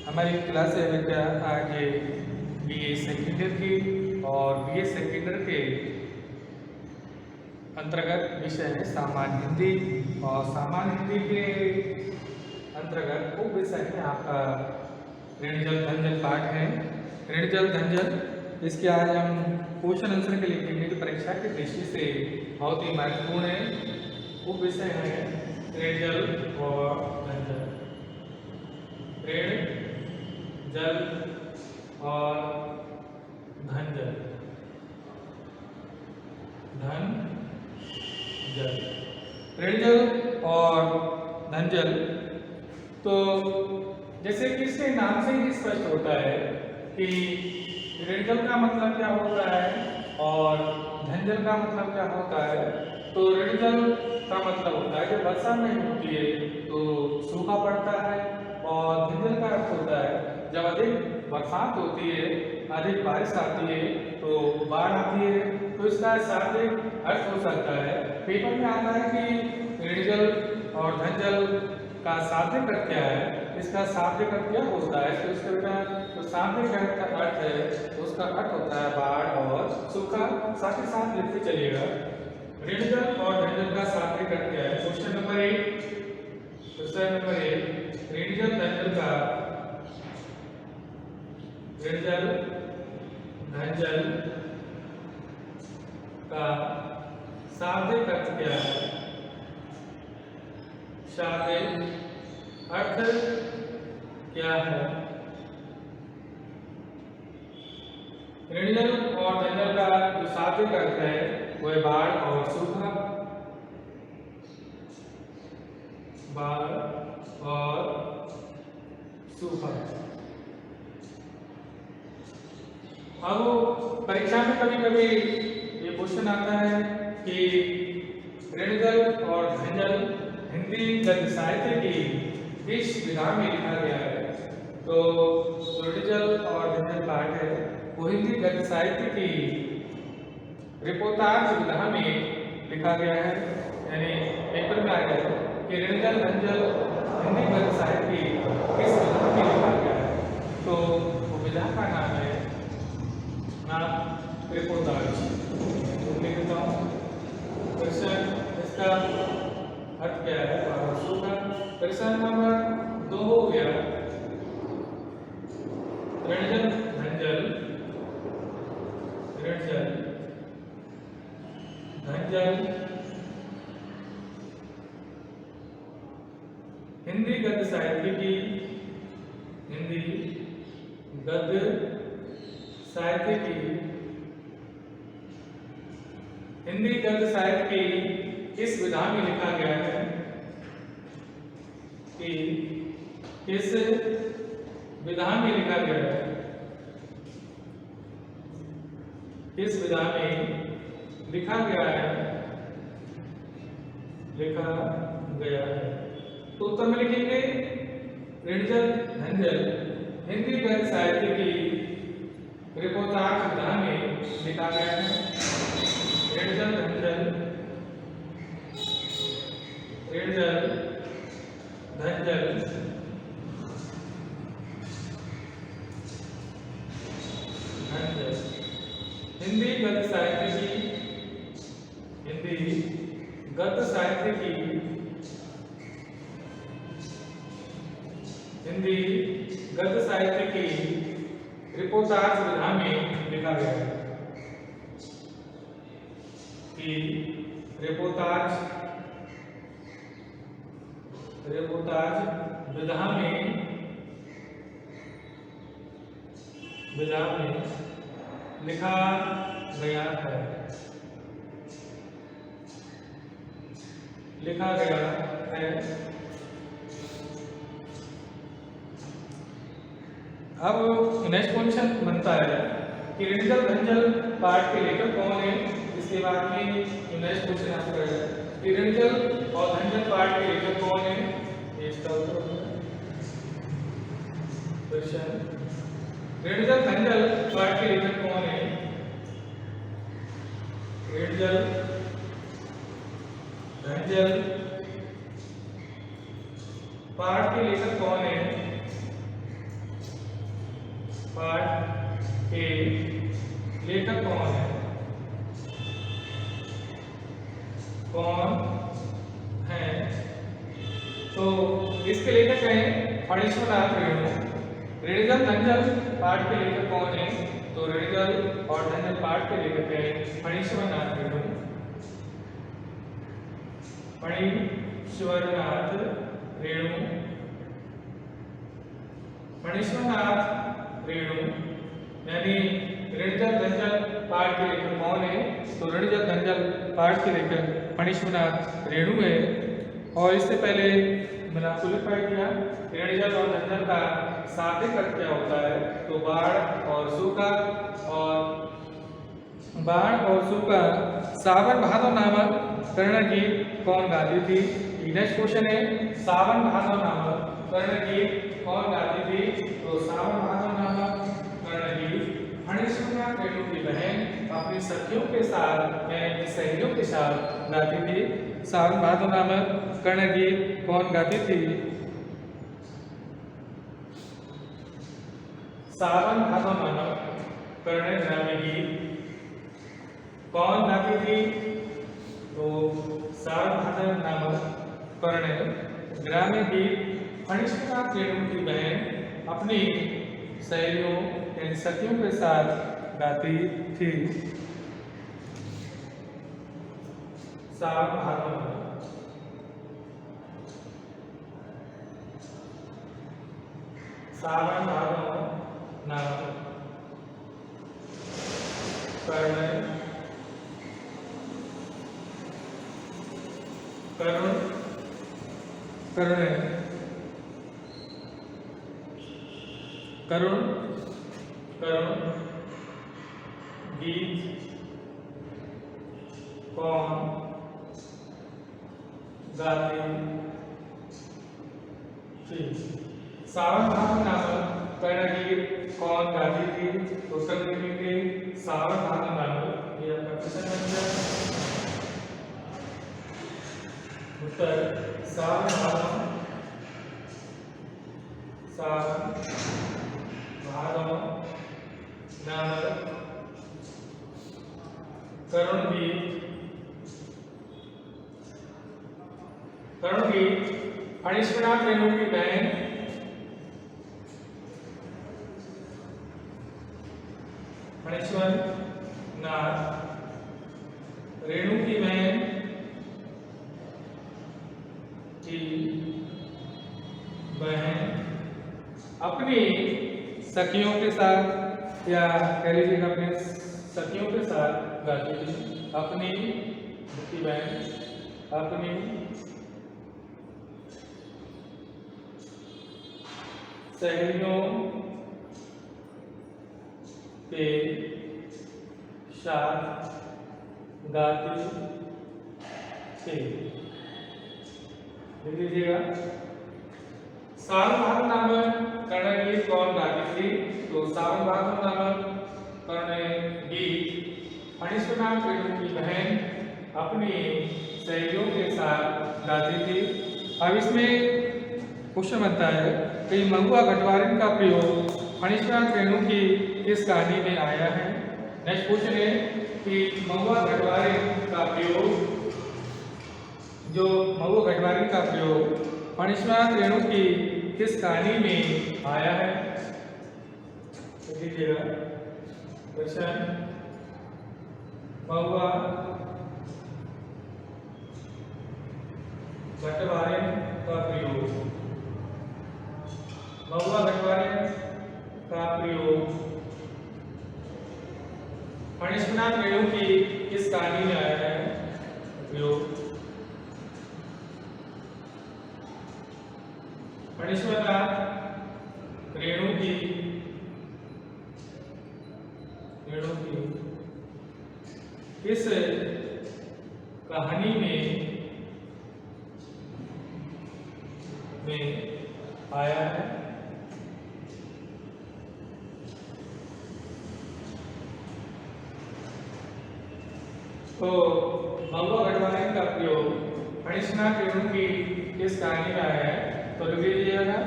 हमारी क्लास है बेटा आज बीए सेकेंड ईयर की और बीए सेकेंड ईयर के अंतर्गत विषय है सामान्य हिंदी। और सामान्य हिंदी के अंतर्गत वो विषय है आपका ऋणजल धनजल पाठ है। ऋणजल धनजल इसके आज हम क्वेश्चन आंसर के लिखेंगे जो परीक्षा की दृष्टि से बहुत ही महत्वपूर्ण है। वो विषय है ऋणजल और धनजल। ऋण जल और धन जल। धन जल, ऋण जल और धन जल। तो जैसे कि इसके नाम से ही स्पष्ट होता है कि ऋण जल का मतलब क्या होता है और धन जल का मतलब क्या होता है। तो ऋण जल का मतलब होता है जब वर्षा नहीं होती है तो सूखा पड़ता है, और धन जल का अर्थ होता है जब अधिक बरसात होती है, अधिक बारिश आती है तो बाढ़ आती है। तो इसका शाब्दिक अर्थ हो सकता है, पेपर में आता है कि ऋण जल और धन जल का शाब्दिक अर्थ क्या है, इसका शाब्दिक अर्थ क्या होता है। तो इसका बेटा जो शाब्दिक अर्थ है तो उसका अर्थ होता है बाढ़ और सूखा। साथ ही साथ लिखते चलिएगा ऋण जल और धन जल का शाब्दिक अर्थ क्या है। क्वेश्चन नंबर 1, ऋण जल धन जल का ऋण जल धन जल का शाब्दिक अर्थ क्या है। शाब्दिक अर्थ क्या है। ऋण जल और धन जल का जो शाब्दिक अर्थ है वह बाढ़ और सूखा। बाढ़ और सूखा। अब परीक्षा में कभी कभी ये क्वेश्चन आता है कि ऋण जल और धन जल हिंदी गद्य साहित्य की इस विधा में लिखा गया है। तो ऋण जल और धन जल पाठ है वो हिंदी गद्य साहित्य की रिपोर्टार्ज विधा में लिखा गया है, यानी पेपर में आ गया है कि ऋण जल धन जल हिंदी गद्य साहित्य की किस विधा में लिखा गया है। तो वो विधा का नाम है रिपोर्टार्ज। तो लिखता हूँ क्वेश्चन, इसका अर्थ क्या है बाढ़ सूखा। क्वेश्चन नंबर 2 हो गया ऋण जल धन जल, ऋण जल धन जल हिंदी गद्य साहित्य की, हिंदी गद्य साहित्य की, हिंदी गद्य साहित्य की इस विधा में लिखा गया है कि किस विधा में लिखा गया है, किस विधा में लिखा गया है, लिखा गया है। तो उत्तर में लिखेंगे ऋण जल धन जल हिंदी गद्य साहित्य की रिपोर्टार्ज विधा में लिखा गया है। ऋण जल धन जल, ऋण जल धन जल धन जल हिंदी गद्य साहित्य की, हिंदी गद्य साहित्य की, हिंदी गद्य साहित्य की रिपोर्टार्ज विधा में लिखा गया है कि रिपोर्टार्ज विधा में लिखा गया है, लिखा गया है। अब नेक्स्ट क्वेश्चन बनता है कि ऋण जल धन जल पाठ के लेखक कौन है। इसके बाद में नेक्स्ट क्वेश्चन आपको रहेगा कि ऋण जल और धन जल पाठ के लेखक कौन है। इसका उत्तर होगा क्वेश्चन ऋण जल धन जल पाठ के लेखक कौन है। ऋण जल धन जल पाठ के लेखक कौन है। पाठ के लेखक कौन है? कौन है? तो इसके लेखक हैं फणीश्वरनाथ रेणु। ऋणजल धनजल पाठ के लेखक कौन है? तो ऋणजल और धनजल पाठ के लेखक हैं फणीश्वरनाथ रेणु। फणीश्वरनाथ रेणु। फणीश्वरनाथ रेणु यानी ऋणजल धनजल पाठ के लेखक कौन है? तो ऋणजल धनजल पाठ के लेखक फणीश्वरनाथ रेणु है। और इससे पहले मैंने आपको लिखा किया ऋणजल और धनजल का शाब्दिक अर्थ क्या होता है? तो बाढ़ और सूखा। और बाढ़ और सूखा सावन भादो नामक कर्ण गीत कौन गाती थी? नेक्स्ट क्वेश्चन है सावन भादो नामक कर्ण गीत कौन गाती थी? तो सावन भादो नामक कर्ण गीत फणीश्वरनाथ रेणु की बहन अपनी सखियों के साथ यानी सहेलियों के साथ गाती थी। सावन भादो नामक कर्ण गीत कौन गाती थी? सावन भादो नामक कर्ण ग्राम्य गीत कौन गाती थी? तो सावन भादो नामक कर्ण ग्राम्य गीत फणीश्वरनाथ रेणु की बहन अपनी सहेलियों यानी सखियों के साथ गाती थी। सावन भादो सावन भादो नामक कर्ण करुण करुण करुण करुण गीत कौन गाती थी? सावन भादो नामक कर्ण गीत कौन गाती थी? तो उत्तर लिखेंगे सावन भादो नामक। ये आपका क्वेश्चन बन गया। उत्तर सावन भादो नामक करुण गीत फणीश्वरनाथ रेणु की बहन फणीश्वरनाथ रेणु की बहन अपनी सखियों के साथ या कह लीजिएगा अपने सखियों के साथ गाती थी। अपनी बहन अपनी सहेलियों के साथ गाती थी। देख लीजिएगा सावन भादो नामक कर्ण गीत कौन गाती थी? तो सावन भादो नामक कर्ण गीत फणीश्वरनाथ रेणु की बहन अपनी सहेलियों के साथ गाती थी। अब इसमें क्वेश्चन बनता है कि महुआ घटवारिन का प्रयोग फणीश्वरनाथ रेणु की किस कहानी में आया है? नेक्स्ट क्वेश्चन है कि महुआ घटवारिन का प्रयोग जो महुआ घटवारिन का प्रयोग फणीश्वरनाथ रेणु की किस कहानी में आया है? देखिएगा क्वेश्चन महुआ घटवारिन का प्रयोग महुआ घटवारिन का प्रयोग फणीश्वरनाथ रेणु की किस कहानी में आया है? प्रयोग फणीश्वरनाथ रेणु की किस कहानी में आया है? तो महुआ घटवारिन का प्रयोग फणीश्वरनाथ रेणु की किस कहानी में आया है? तो लिख लीजिएगा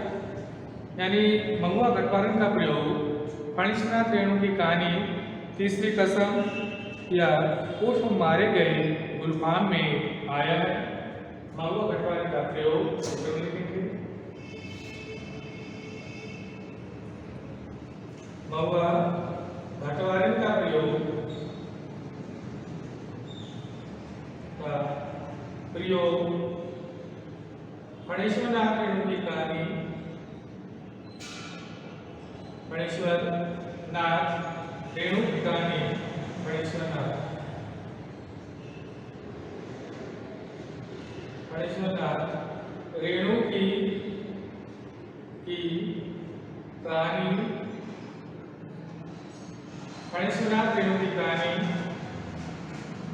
यानी महुआ घटवारिन का प्रयोग फणीश्वरनाथ रेणु की कहानी, तीसरी कसम या उर्फ मारे गए गुलफाम में आया है। महुआ घटवाली का प्रयोग लिखेंगे। महुआ घटवाली का प्रयोग फणीश्वरनाथ रेणु की कहानी, फणीश्वरनाथ रेणु की कहानी, फणीश्वरनाथ रेणु की कहानी, फणीश्वरनाथ रेणु की कहानी,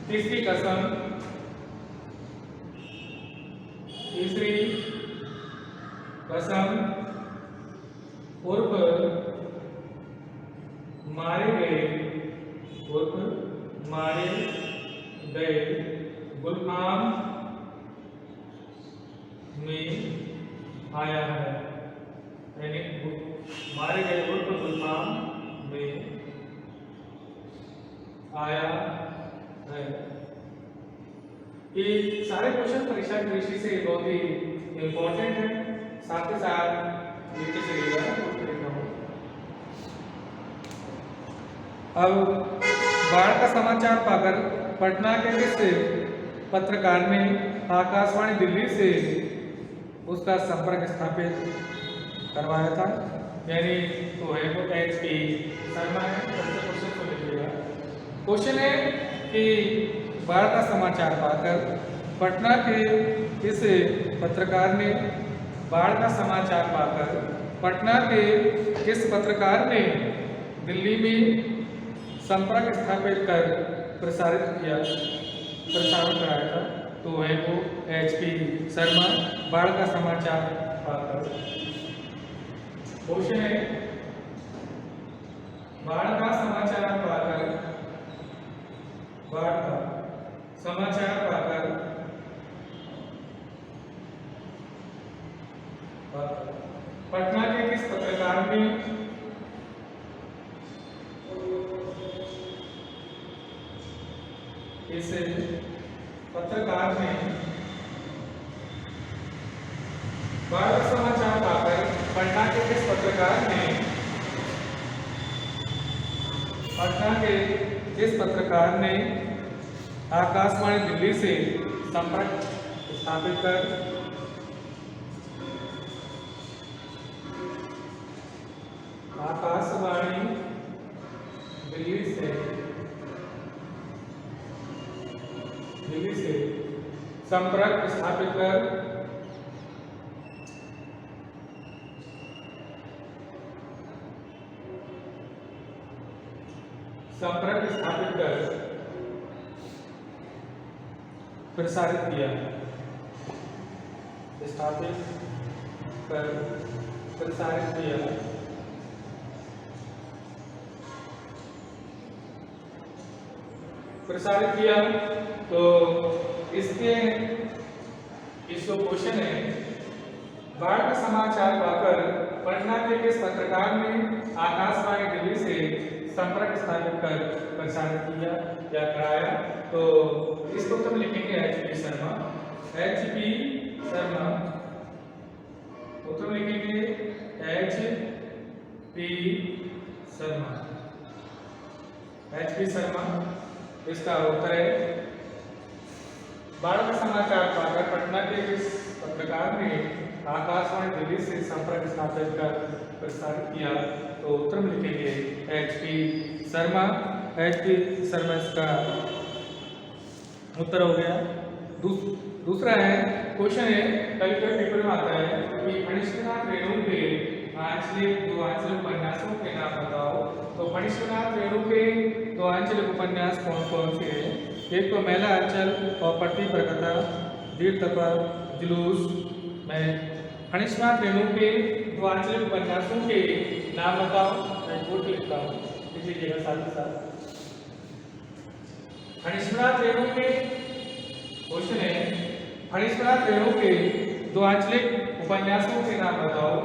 तीसरी कसम उर्फ मारे गए गुलफाम में आया है। यानी मारे गए उर्फ गुलफाम में आया है। ये सारे क्वेश्चन परीक्षा की दृष्टि से बहुत ही इम्पोर्टेंट है, साथ ही साथ नीचे चलिएगा। अब बाढ़ का समाचार पाकर पटना के किस पत्रकार ने आकाशवाणी दिल्ली से उसका संपर्क स्थापित करवाया था? यानी तो है वो HP शर्मा है। क्वेश्चन को देखिएगा। क्वेश्चन है कि बाढ़ का समाचार पाकर पटना के किस पत्रकार ने पटना के किस पत्रकार ने दिल्ली में संपर्क स्थापित कर प्रसारण कराया था? तो है वो HP शर्मा, बाढ़ का समाचार पाकर। क्वेश्चन है बाढ़ का समाचार पाकर पटना के किस पत्रकार ने बाढ़ का समाचार पाकर पटना के किस पत्रकार ने आकाशवाणी दिल्ली से संपर्क स्थापित कर प्रसारित किया। तो इसके जो क्वेश्चन है, बाढ़ का समाचार पाकर पटना के किस पत्रकार ने आकाशवाणी दिल्ली से संपर्क स्थापित कर प्रसारित किया या कराया? तो इसको तुम लिखेंगे HP शर्मा। उत्तर लिखेंगे HP शर्मा। इसका उत्तर है बाढ़ का समाचार पाकर पटना के किस पत्रकार ने आकाशवाणी दिल्ली से संपर्क स्थापित कर प्रसारित किया? तो उत्तर में लिखेंगे HP शर्मा। इसका उत्तर हो गया। दूसरा है क्वेश्चन है, कभी कभी पेपर में आता है कि फणीश्वरनाथ रेणु के आंचलिक उपन्यासों के नाम बताओ। तो फणीश्वरनाथ रेणु के दो आंचलिक उपन्यास कौन कौन से हैं? एक तो मेला अंचल और पट्टी प्रकथा, दीर तपर, जुलूस। मैं फणीश्वरनाथ रेणु के दो आंचलिक उपन्यासों के नाम बताओ। मैं बोर्ड लिखता हूँ, लिखिएगा साथ ही साथ। फणीश्वरनाथ रेणु के क्वेश्चन है, फणीश्वरनाथ रेणु के दो आंचलिक उपन्यासों के नाम बताओ।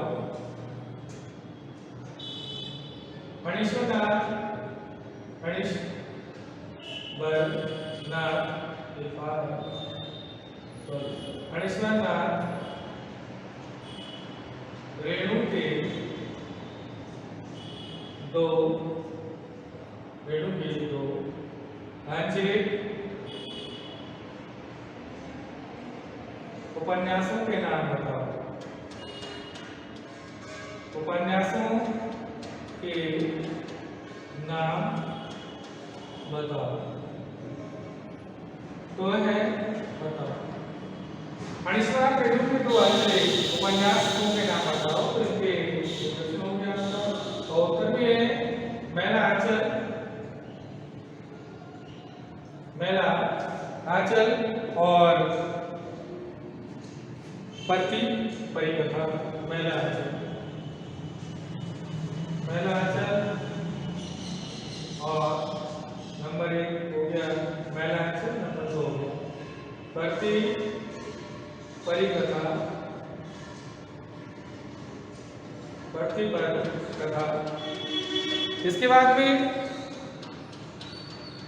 फणीश्वरनाथ रेणु के दो आंचलिक उपन्यासों के नाम बताओ। उपन्यासों के नाम बताओ। तो है बताओ। फणीश्वरनाथ रेणु के दो आंचलिक उपन्यासों के नाम बताओ। तो इसके प्रश्नों के बताओ और उत्तर भी है मैला आंचल और पति परिकथा। मैला आंचल और नंबर 1 हो गया मैला आंचल, नंबर 2 हो गया पति परिकथा। इसके बाद में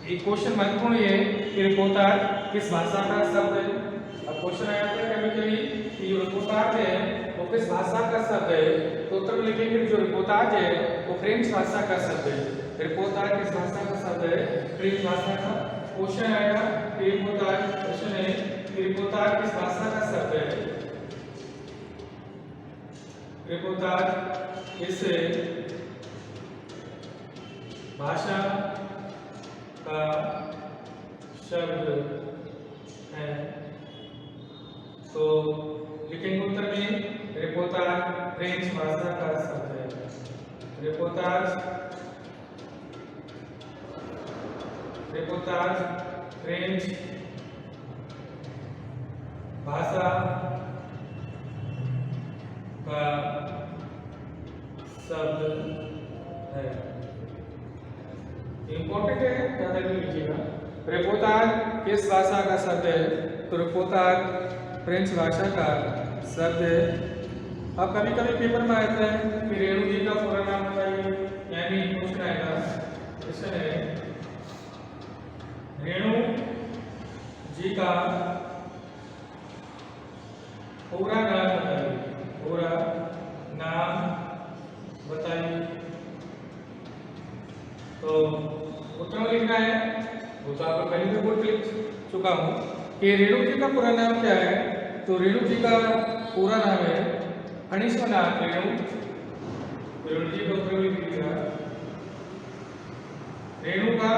एक क्वेश्चन महत्वपूर्ण ये कि रिपोर्टाज किस भाषा का शब्द है। अब क्वेश्चन आया था कभी कि रिपोर्टाज है वो किस भाषा का शब्द है। तो उत्तर में लिखेंगे जो रिपोर्टाज है वो फ्रेंच भाषा का शब्द है। रिपोर्टाज किस भाषा का शब्द है? फ्रेंच भाषा का। क्वेश्चन आएगा कि रिपोर्टाज, क्वेश्चन है कि रिपोर्टाज किस भाषा का शब्द है। रिपोर्टाज किस भाषा का शब्द है। तो लिखेंगे उत्तर में रिपोर्टाज फ्रेंच भाषा का शब्द है। रिपोर्टाज फ्रेंच भाषा का शब्द है। इंपॉर्टेंट है, ध्यान लीजिएगा। रिपोर्टाज किस भाषा का शब्द है? तो रिपोर्टाज फ्रेंच भाषा का शब्द है। अब कभी कभी पेपर में आता है कि रेणु जी का पूरा नाम बताइए, यानी क्वेश्चन आएगा। क्वेश्चन है रेणु जी का पूरा नाम बताइए। पूरा नाम बताइए। तो उत्तर में लिखना है, वो तो आपको पहले भी बोल चुका हूं कि रेणु जी का पूरा नाम क्या है। तो रेणु जी का पूरा नाम है फणीश्वरनाथ रेणु जी को उत्तर में लिखिएगा। रेणु का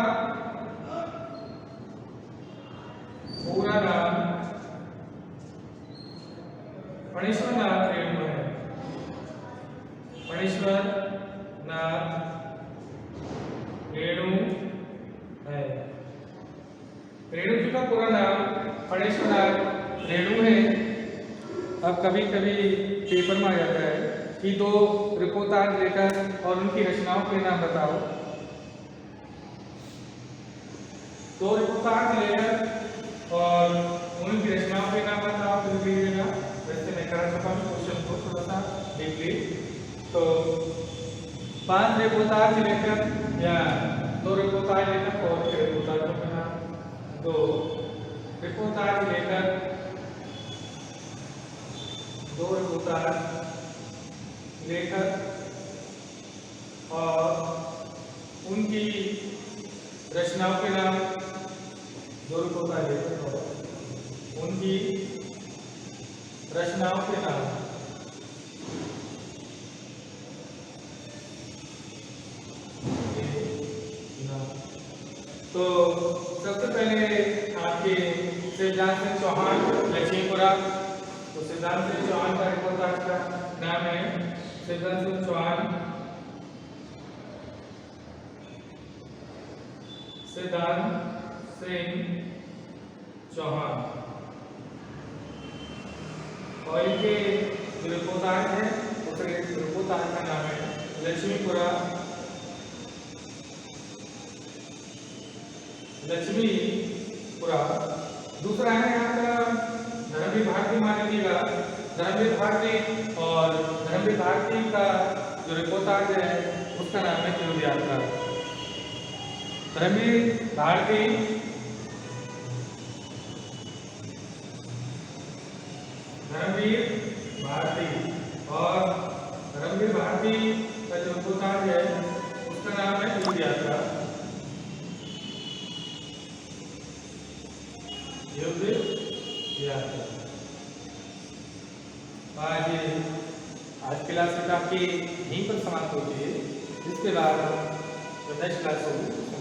पूरा नाम फणीश्वरनाथ रेणु है। फणीश्वरनाथ रेणु है। रेणु जी का पूरा नाम फणीश्वरनाथ रेणु है। अब कभी कभी पेपर में आ जाता है कि दो रिपोर्टाज लेकर और उनकी रचनाओं के नाम बताओ। दो रिपोर्टाज लेकर और उनकी रचनाओं के नाम बताओ। तो लिखिएगा, वैसे मैं करा चुका हूँ क्वेश्चन को थोड़ा सा डीपली। तो 5 रिपोर्टाज लेकर या 2 रिपोर्टाज लेकर और रिपोर्टाजों के नाम। 2 रिपोर्टाज लेकर 2 रिपोर्टाज लेकर और उनकी रचनाओं के नाम। 2 रिपोर्टाज लेकर और उनकी रचनाओं के नाम। तो सबसे पहले आपके सिद्धांत सिंह चौहान लक्ष्मीपुरा। तो सिद्धांत सिंह चौहान का रिपोर्टाज का नाम है सिद्धांत सिंह चौहान। सिद्धांत सिंह चौहान और इनके जो रिपोर्टाज है उसके रिपोर्टाज का नाम है लक्ष्मीपुरा। दूसरा है आपका धर्मवीर भारती मान लीजिएगा। धर्मवीर भारती और धर्मवीर भारती का जो रिपोर्टाज है उसका नाम है तीर्थ यात्रा। धर्मवीर भारती और धर्मवीर भारती का जो पुस्तक है उसका नाम है तीर्थ यात्रा। आज क्लास में आपकी यहीं पर समाप्त होती है। इसके बाद जो नेक्स्ट क्लास होगी